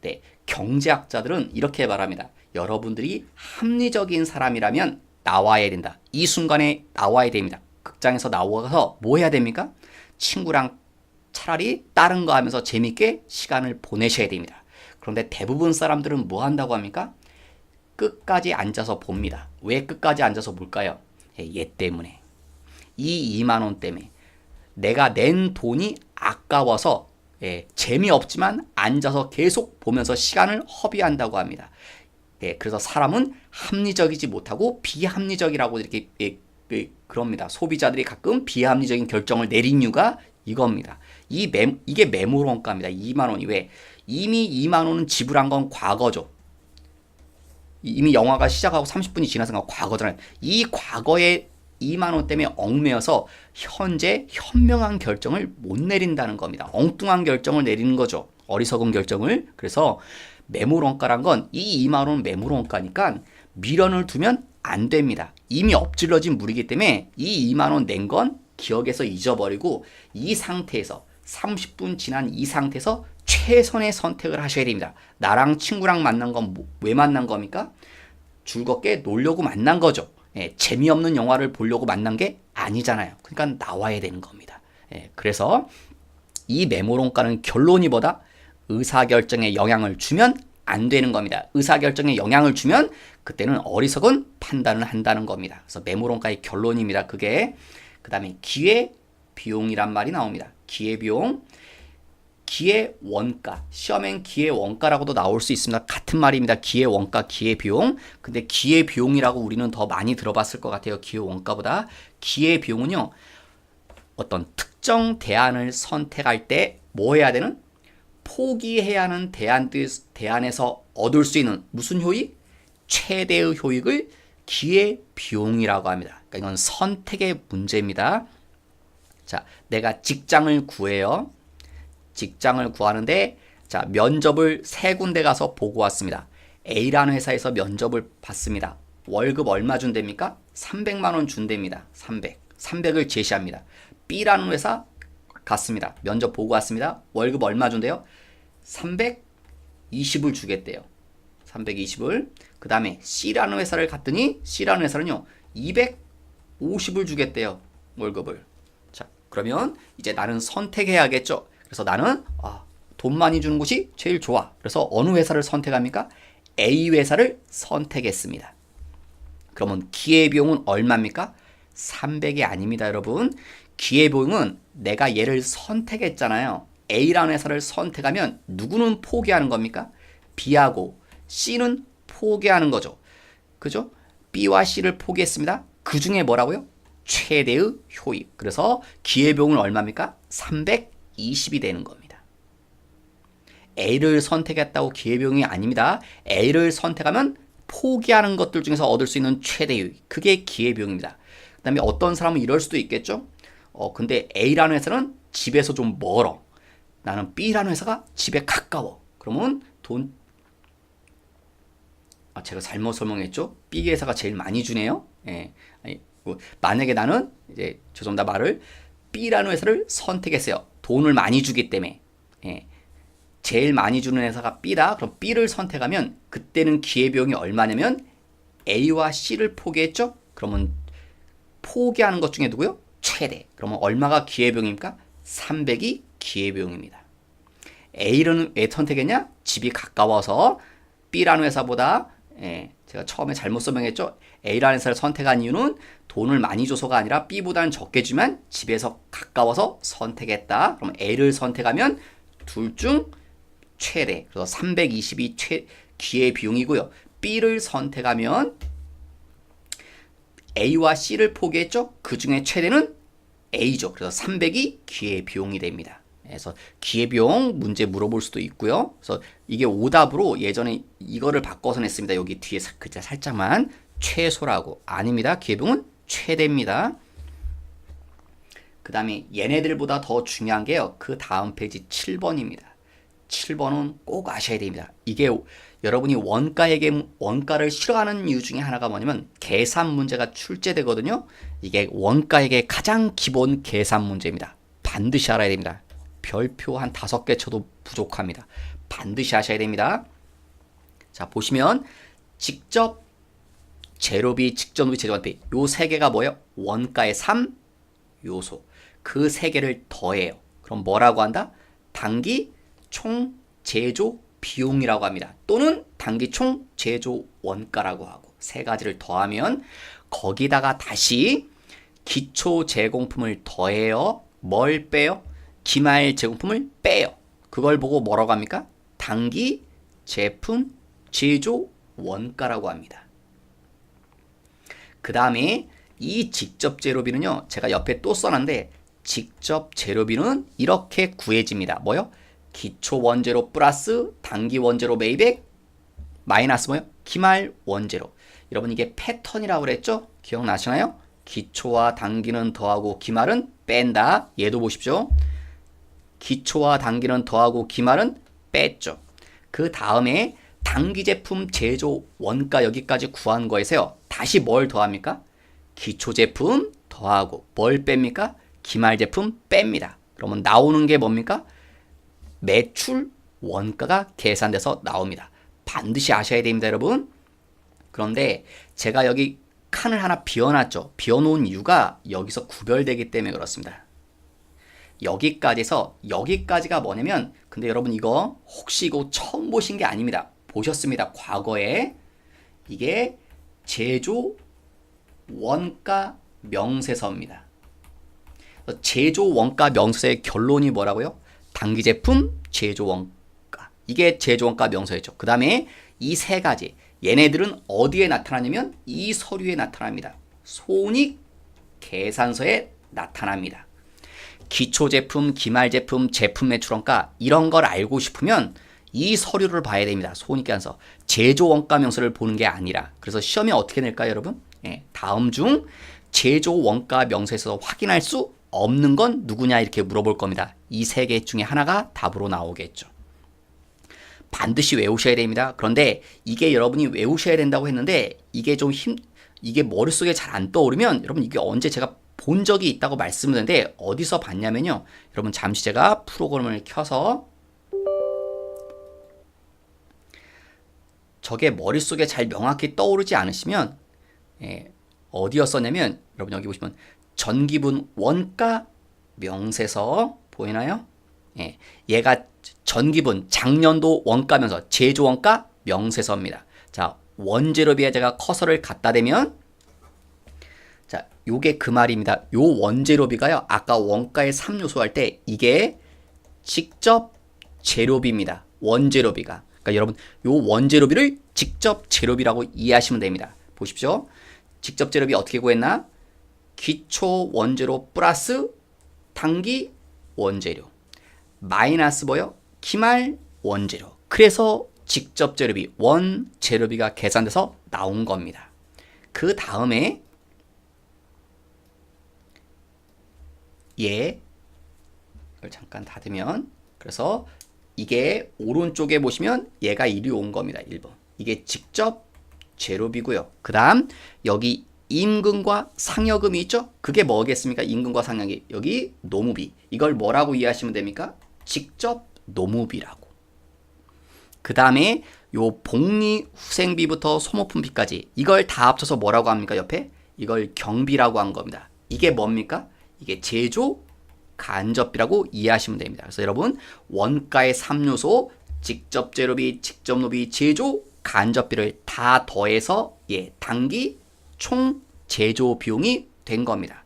Speaker 1: 네. 경제학자들은 이렇게 말합니다. 여러분들이 합리적인 사람이라면 나와야 된다. 이 순간에 나와야 됩니다. 극장에서 나와서 뭐 해야 됩니까? 친구랑 차라리 다른 거 하면서 재밌게 시간을 보내셔야 됩니다. 그런데 대부분 사람들은 뭐 한다고 합니까? 끝까지 앉아서 봅니다. 왜 끝까지 앉아서 볼까요? 얘 때문에. 이 2만 원 때문에. 내가 낸 돈이 아까워서 재미없지만 앉아서 계속 보면서 시간을 허비한다고 합니다. 그래서 사람은 합리적이지 못하고 비합리적이라고 이렇게 그럽니다. 소비자들이 가끔 비합리적인 결정을 내린 이유가 이겁니다. 이게 매몰 원가입니다. 2만 원이 왜? 이미 2만 원은 지불한 건 과거죠. 이미 영화가 시작하고 30분이 지나서 과거잖아요. 이 과거에 2만 원 때문에 얽매여서 현재 현명한 결정을 못 내린다는 겁니다. 엉뚱한 결정을 내리는 거죠. 어리석은 결정을. 그래서 매몰 원가란 건 이 2만 원은 매몰 원가니까 미련을 두면 안 됩니다. 이미 엎질러진 물이기 때문에 이 2만 원 낸 건 기억에서 잊어버리고 이 상태에서 30분 지난 이 상태에서 최선의 선택을 하셔야 됩니다. 나랑 친구랑 만난 건 왜 만난 겁니까? 즐겁게 놀려고 만난 거죠. 재미없는 영화를 보려고 만난 게 아니잖아요. 그러니까 나와야 되는 겁니다. 그래서 이 메모론가는 결론이 뭐다? 의사결정에 영향을 주면 안 되는 겁니다. 의사결정에 영향을 주면 그때는 어리석은 판단을 한다는 겁니다. 그래서 메모론가의 결론입니다. 그게 그 다음에 기회비용이란 말이 나옵니다. 기회비용, 기회원가, 시험엔 기회원가라고도 나올 수 있습니다. 같은 말입니다. 기회원가, 기회비용. 근데 기회비용이라고 우리는 더 많이 들어봤을 것 같아요. 기회원가보다. 기회비용은요, 어떤 특정 대안을 선택할 때 뭐 해야 되는? 포기해야 하는 대안에서 얻을 수 있는 무슨 효익? 최대의 효익을 기회비용이라고 합니다. 그러니까 이건 선택의 문제입니다. 자, 내가 직장을 구해요. 직장을 구하는데 자, 면접을 3군데 가서 보고 왔습니다. A라는 회사에서 면접을 봤습니다. 월급 얼마 준답니까? 300만 원 준답니다. 300을 제시합니다. B라는 회사 갔습니다. 면접 보고 왔습니다. 월급 얼마 준대요? 320을 주겠대요. 320을. 그 다음에 C라는 회사를 갔더니 C라는 회사는요 250을 주겠대요. 월급을. 자, 그러면 이제 나는 선택해야겠죠. 그래서 나는 돈 많이 주는 곳이 제일 좋아. 그래서 어느 회사를 선택합니까? A 회사를 선택했습니다. 그러면 기회비용은 얼마입니까? 300이 아닙니다, 여러분. 기회비용은 내가 얘를 선택했잖아요. A라는 회사를 선택하면 누구는 포기하는 겁니까? B하고 C는 포기하는 거죠. 그죠? B와 C를 포기했습니다. 그 중에 뭐라고요? 최대의 효익. 그래서 기회비용은 얼마입니까? 320이 되는 겁니다. A를 선택했다고 기회비용이 아닙니다. A를 선택하면 포기하는 것들 중에서 얻을 수 있는 최대 효익. 그게 기회비용입니다. 그 다음에 어떤 사람은 이럴 수도 있겠죠? 근데 A라는 회사는 집에서 좀 멀어. 나는 B라는 회사가 집에 가까워. 그러면 제가 잘못 설명했죠? B 회사가 제일 많이 주네요. 예. 만약에 나는 이제 죄송합니다 말을 B라는 회사를 선택했어요. 돈을 많이 주기 때문에. 예. 제일 많이 주는 회사가 B다. 그럼 B를 선택하면 그때는 기회비용이 얼마냐면 A와 C를 포기했죠? 그러면 포기하는 것 중에 누구요? 최대. 그러면 얼마가 기회비용입니까? 300이 기회비용입니다. A는 왜 선택했냐? 집이 가까워서 B라는 회사보다 제가 처음에 잘못 설명했죠? A라는 회사를 선택한 이유는 돈을 많이 줘서가 아니라 B보다는 적게 주면 집에서 가까워서 선택했다. 그럼 A를 선택하면 둘 중 최대. 그래서 320이 기회비용이고요. B를 선택하면 A와 C를 포기했죠? 그 중에 최대는 A죠. 그래서 300이 기회비용이 됩니다. 그래서 기회비용 문제 물어볼 수도 있고요. 그래서 이게 오답으로 예전에 이거를 바꿔서 냈습니다. 여기 뒤에 글자 살짝만 최소라고. 아닙니다. 기회비용은 최대입니다. 그 다음에 얘네들보다 더 중요한 게요. 그 다음 페이지 7번입니다. 7번은 꼭 아셔야 됩니다. 이게 여러분이 원가를 싫어하는 이유 중에 하나가 뭐냐면 계산 문제가 출제되거든요. 이게 원가액의 가장 기본 계산 문제입니다. 반드시 알아야 됩니다. 별표 한 5개 쳐도 부족합니다. 반드시 하셔야 됩니다. 자, 보시면 직접 재료비, 직접비, 재료비 요 3개가 뭐예요? 원가의 3요소. 그 3개를 더해요. 그럼 뭐라고 한다? 단기 총 제조 비용이라고 합니다. 또는 단기 총 제조 원가라고 하고 3가지를 더하면 거기다가 다시 기초 제공품을 더해요. 뭘 빼요? 기말 제공품을 빼요. 그걸 보고 뭐라고 합니까? 단기 제품 제조 원가라고 합니다. 그 다음에 이 직접 재료비는요. 제가 옆에 또 써놨는데 직접 재료비는 이렇게 구해집니다. 뭐요? 기초 원재료 플러스 단기 원재료 매입액 마이너스 뭐요? 기말 원재료. 여러분 이게 패턴이라고 그랬죠? 기억나시나요? 기초와 단기는 더하고 기말은 뺀다. 얘도 보십시오. 기초와 단기는 더하고 기말은 뺐죠. 그 다음에 단기 제품 제조 원가 여기까지 구한 거에서요. 다시 뭘 더합니까? 기초 제품 더하고 뭘 뺍니까? 기말 제품 뺍니다. 그러면 나오는 게 뭡니까? 매출 원가가 계산돼서 나옵니다. 반드시 아셔야 됩니다, 여러분. 그런데 제가 여기 칸을 하나 비워놨죠. 비워놓은 이유가 여기서 구별되기 때문에 그렇습니다. 여기까지에서 여기까지가 뭐냐면 근데 여러분 이거 혹시 이거 처음 보신 게 아닙니다. 보셨습니다. 과거에 이게 제조 원가 명세서입니다. 제조 원가 명세서의 결론이 뭐라고요? 당기 제품 제조 원가. 이게 제조 원가 명세서였죠. 그 다음에 이 세 가지 얘네들은 어디에 나타나냐면 이 서류에 나타납니다. 손익 계산서에 나타납니다. 기초제품, 기말제품, 제품 매출원가 이런 걸 알고 싶으면 이 서류를 봐야 됩니다. 손익계산서. 제조원가 명세를 보는 게 아니라. 그래서 시험에 어떻게 낼까요, 여러분? 예, 다음 중 제조원가 명세에서 확인할 수 없는 건 누구냐 이렇게 물어볼 겁니다. 이 세 개 중에 하나가 답으로 나오겠죠. 반드시 외우셔야 됩니다. 그런데 이게 여러분이 외우셔야 된다고 했는데 이게 이게 머릿속에 잘 안 떠오르면 여러분 이게 언제 제가 본 적이 있다고 말씀드렸는데 어디서 봤냐면요. 여러분 잠시 제가 프로그램을 켜서 저게 머릿속에 잘 명확히 떠오르지 않으시면 어디였었냐면 여러분 여기 보시면 전기분 원가 명세서 보이나요? 얘가 전기분 작년도 원가 명세서 제조 원가 명세서입니다. 자, 원재료비에 제가 커서를 갖다 대면 자, 요게 그 말입니다. 요 원재료비가요. 아까 원가의 3요소 할 때 이게 직접 재료비입니다. 원재료비가. 그러니까 여러분 요 원재료비를 직접 재료비라고 이해하시면 됩니다. 보십시오. 직접 재료비 어떻게 구했나? 기초 원재료 플러스 단기 원재료 마이너스 뭐요? 기말 원재료. 그래서 직접 재료비 원재료비가 계산돼서 나온 겁니다. 그 다음에 이걸 잠깐 닫으면 그래서 이게 오른쪽에 보시면 얘가 1이 온 겁니다. 1번. 이게 직접 재료비고요. 그 다음 여기 임금과 상여금이 있죠? 그게 뭐겠습니까? 임금과 상여금이. 여기 노무비. 이걸 뭐라고 이해하시면 됩니까? 직접 노무비라고. 그 다음에 요 복리후생비부터 소모품비까지 이걸 다 합쳐서 뭐라고 합니까? 옆에? 이걸 경비라고 한 겁니다. 이게 뭡니까? 이게 제조 간접비라고 이해하시면 됩니다. 그래서 여러분 원가의 3요소 직접 재료비, 직접 노비, 제조 간접비를 다 더해서 단기 총 제조 비용이 된 겁니다.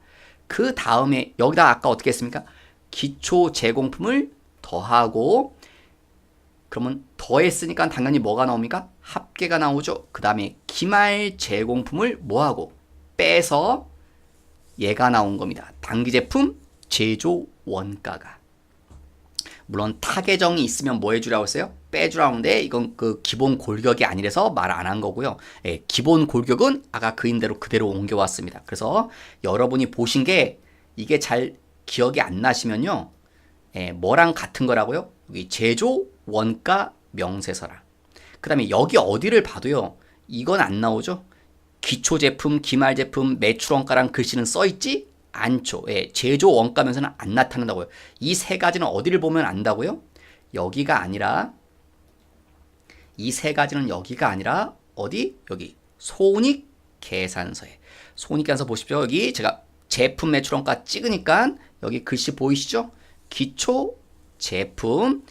Speaker 1: 그 다음에 여기다 아까 어떻게 했습니까? 기초 제공품을 더하고 그러면 더했으니까 당연히 뭐가 나옵니까? 합계가 나오죠. 그 다음에 기말 제공품을 뭐하고 빼서 얘가 나온 겁니다. 단기 제품 제조 원가가. 물론 타계정이 있으면 뭐 해주라고 했어요? 빼주라고 하는데 이건 그 기본 골격이 아니라서 말 안 한 거고요. 기본 골격은 아까 그인대로 그대로 옮겨왔습니다. 그래서 여러분이 보신 게 이게 잘 기억이 안 나시면요. 뭐랑 같은 거라고요? 여기 제조 원가 명세서랑. 그 다음에 여기 어디를 봐도요. 이건 안 나오죠. 기초제품, 기말제품, 매출원가랑 글씨는 써있지 않죠. 제조 원가 명세는 안 나타난다고요. 이 세 가지는 어디를 보면 안다고요? 여기가 아니라 이 세 가지는 여기가 아니라 어디? 여기 손익계산서에. 손익계산서 보십시오. 여기 제가 제품 매출원가 찍으니까 여기 글씨 보이시죠? 기초 제품,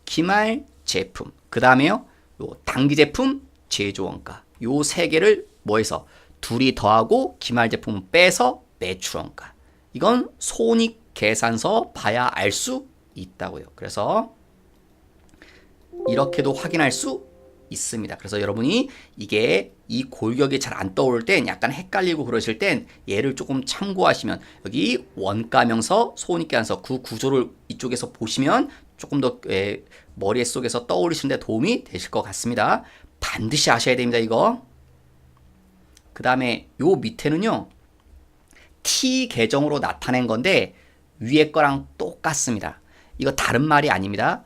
Speaker 1: 기말 제품, 그 다음에요. 요 단기 제품 제조 원가. 요 세 개를 뭐해서 둘이 더하고 기말 제품 빼서 매출원가. 이건 손익계산서 봐야 알 수 있다고요. 그래서 이렇게도 확인할 수 있습니다. 그래서 여러분이 이게 이 골격이 잘 안 떠오를 땐 약간 헷갈리고 그러실 땐 얘를 조금 참고하시면 여기 원가명서, 손익계산서 그 구조를 이쪽에서 보시면 조금 더 머릿속에서 떠올리시는 데 도움이 되실 것 같습니다. 반드시 아셔야 됩니다. 이거. 그 다음에 요 밑에는요. T 계정으로 나타낸 건데 위에 거랑 똑같습니다. 이거 다른 말이 아닙니다.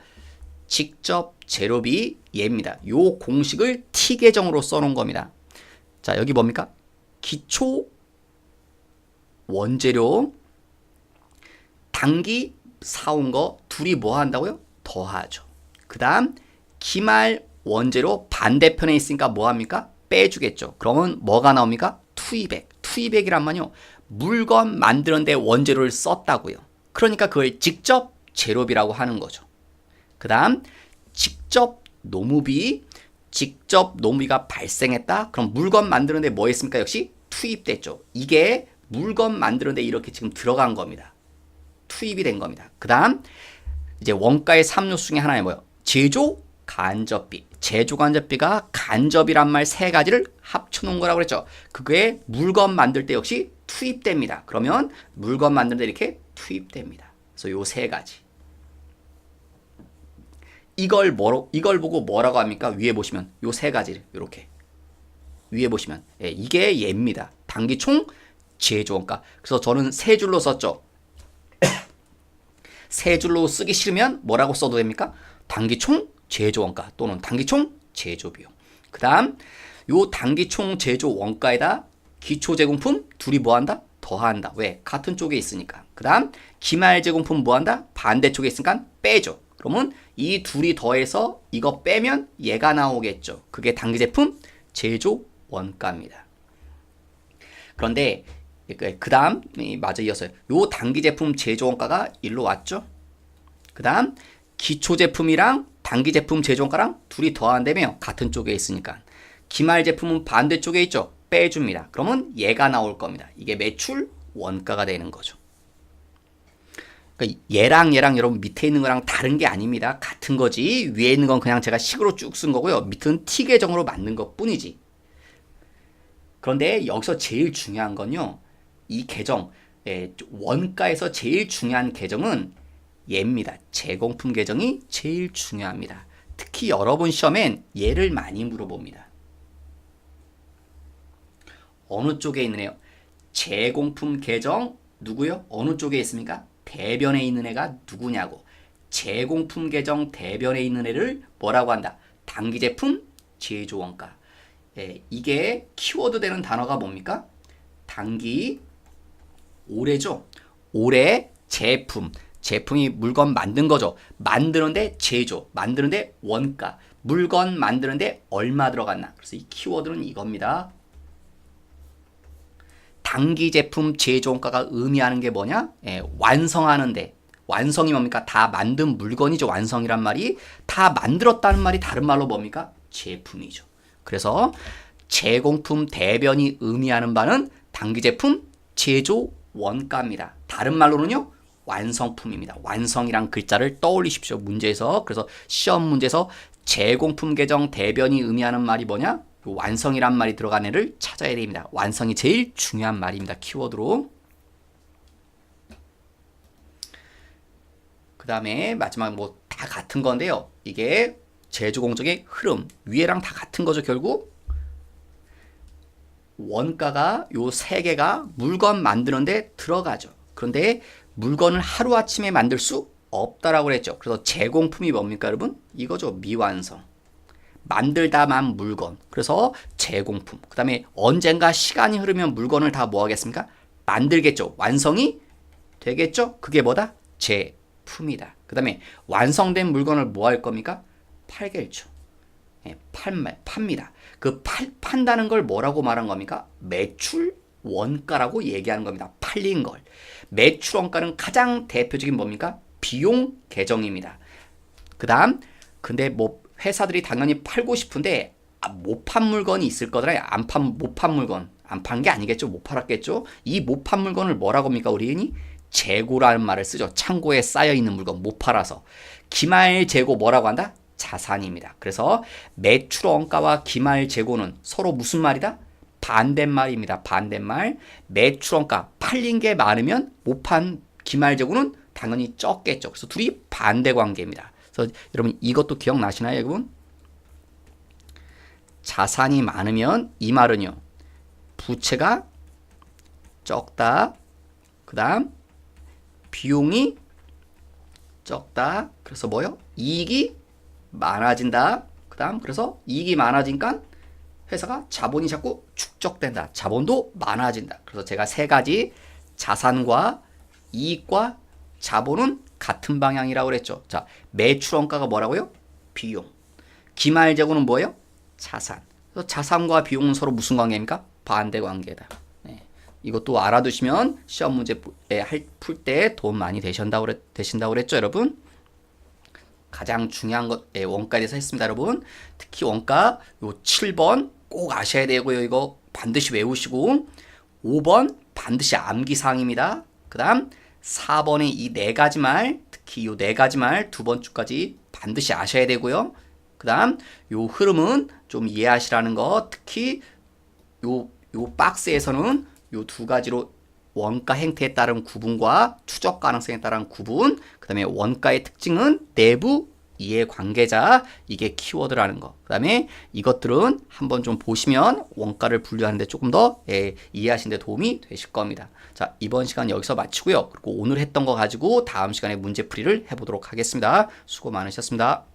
Speaker 1: 직접 재료비 얘입니다. 요 공식을 T 계정으로 써놓은 겁니다. 자, 여기 뭡니까? 기초 원재료 단기 사온 거 둘이 뭐 한다고요? 더하죠. 그 다음 기말 원재료 반대편에 있으니까 뭐 합니까? 빼주겠죠. 그러면 뭐가 나옵니까? 투입액. 투입액이란 말이요. 물건 만드는데 원재료를 썼다고요. 그러니까 그걸 직접 재료비라고 하는 거죠. 그 다음 직접 노무비. 직접 노무비가 발생했다. 그럼 물건 만드는데 뭐 했습니까? 역시 투입됐죠. 이게 물건 만드는데 이렇게 지금 들어간 겁니다. 투입이 된 겁니다. 그 다음 이제 원가의 3요소 중에 하나는 뭐예요? 제조 간접비. 제조 간접비가 간접이란 말 세 가지를 합쳐놓은 거라고 그랬죠. 그게 물건 만들 때 역시 투입됩니다. 그러면 물건 만드는데 이렇게 투입됩니다. 그래서 요 세 가지. 이걸 보고 뭐라고 합니까? 위에 보시면 요 세 가지를 이렇게 위에 보시면 이게 얘입니다. 단기총 제조원가. 그래서 저는 세 줄로 썼죠. 세 줄로 쓰기 싫으면 뭐라고 써도 됩니까? 단기총 제조원가 또는 단기총 제조비용. 그 다음 요 단기총 제조원가에다 기초제공품 둘이 뭐한다? 더한다. 왜? 같은 쪽에 있으니까. 그 다음 기말제공품 뭐한다? 반대쪽에 있으니까 빼죠. 그러면 이 둘이 더해서 이거 빼면 얘가 나오겠죠. 그게 단기제품 제조원가입니다. 그런데 그 다음 맞아 이어서요. 요 단기제품 제조원가가 일로 왔죠. 그 다음 기초제품이랑 단기제품 제조원가랑 둘이 더한다며 같은 쪽에 있으니까. 기말제품은 반대쪽에 있죠. 빼줍니다. 그러면 얘가 나올 겁니다. 이게 매출 원가가 되는 거죠. 그러니까 얘랑 여러분 밑에 있는 거랑 다른 게 아닙니다. 같은 거지. 위에 있는 건 그냥 제가 식으로 쭉 쓴 거고요. 밑은 T 계정으로 만든 것 뿐이지. 그런데 여기서 제일 중요한 건요. 이 계정, 원가에서 제일 중요한 계정은 얘입니다. 제공품 계정이 제일 중요합니다. 특히 여러분 시험엔 얘를 많이 물어봅니다. 어느 쪽에 있는 애요? 제공품 계정 누구요? 어느 쪽에 있습니까? 대변에 있는 애가 누구냐고. 제공품 계정 대변에 있는 애를 뭐라고 한다? 단기제품 제조원가. 이게 키워드 되는 단어가 뭡니까? 단기 올해죠. 올해 제품. 제품이 물건 만든 거죠. 만드는데 제조, 만드는데 원가. 물건 만드는데 얼마 들어갔나. 그래서 이 키워드는 이겁니다. 단기 제품 제조원가가 의미하는 게 뭐냐? 완성하는데. 완성이 뭡니까? 다 만든 물건이죠. 완성이란 말이. 다 만들었다는 말이 다른 말로 뭡니까? 제품이죠. 그래서 제공품 대변이 의미하는 바는 단기 제품 제조 원가입니다. 다른 말로는요. 완성품입니다. 완성이란 글자를 떠올리십시오. 문제에서. 그래서 시험 문제에서 제공품 계정 대변이 의미하는 말이 뭐냐? 완성이란 말이 들어간 애를 찾아야 됩니다. 완성이 제일 중요한 말입니다. 키워드로. 그 다음에 마지막 뭐 다 같은 건데요. 이게 제조공정의 흐름. 위에랑 다 같은 거죠. 결국 원가가 요 세 개가 물건 만드는데 들어가죠. 그런데 물건을 하루아침에 만들 수 없다라고 그랬죠. 그래서 제공품이 뭡니까 여러분? 이거죠. 미완성. 만들다만 물건. 그래서 제공품. 그 다음에 언젠가 시간이 흐르면 물건을 다 뭐 하겠습니까? 만들겠죠. 완성이 되겠죠. 그게 뭐다? 제품이다. 그 다음에 완성된 물건을 뭐 할 겁니까? 팔겠죠. 팝니다. 그 판다는 걸 뭐라고 말한 겁니까? 매출 원가라고 얘기하는 겁니다. 팔린 걸. 매출 원가는 가장 대표적인 뭡니까? 비용 계정입니다. 그 다음 근데 뭐 회사들이 당연히 팔고 싶은데 못 판 물건이 있을 거더라. 못 판 물건. 안 판 게 아니겠죠. 못 팔았겠죠. 이 못 판 물건을 뭐라고 합니까? 우리는 재고라는 말을 쓰죠. 창고에 쌓여있는 물건 못 팔아서. 기말 재고 뭐라고 한다? 자산입니다. 그래서 매출 원가와 기말 재고는 서로 무슨 말이다? 반대말입니다. 반대말. 매출 원가 팔린 게 많으면 못 판 기말 재고는 당연히 적겠죠. 그래서 둘이 반대 관계입니다. 그래서 여러분 이것도 기억나시나요, 여러분? 자산이 많으면 이 말은요. 부채가 적다. 그 다음 비용이 적다. 그래서 뭐요? 이익이 많아진다. 그 다음 그래서 이익이 많아지니까 회사가 자본이 자꾸 축적된다. 자본도 많아진다. 그래서 제가 세 가지 자산과 이익과 자본은 같은 방향이라고 그랬죠. 자, 매출 원가가 뭐라고요? 비용. 기말 재고는 뭐예요? 자산. 그래서 자산과 비용은 서로 무슨 관계입니까? 반대 관계다. 네. 이것도 알아두시면 시험 문제 풀 때 도움 많이 되신다고 그랬죠, 여러분? 가장 중요한 것, 원가에 대해서 했습니다, 여러분. 특히 원가 요 7번 꼭 아셔야 되고요. 이거 반드시 외우시고 5번 반드시 암기사항입니다. 그 다음 4번의 이 네 가지 말, 특히 요 네 가지 말 두 번 주까지 반드시 아셔야 되고요. 그 다음 요 흐름은 좀 이해하시라는 거, 특히 요 박스에서는 요 두 가지로 원가 행태에 따른 구분과 추적 가능성에 따른 구분, 그 다음에 원가의 특징은 내부 이해관계자, 이게 키워드라는 거. 그 다음에 이것들은 한번 좀 보시면 원가를 분류하는데 조금 더 이해하시는 데 도움이 되실 겁니다. 자, 이번 시간 여기서 마치고요. 그리고 오늘 했던 거 가지고 다음 시간에 문제풀이를 해보도록 하겠습니다. 수고 많으셨습니다.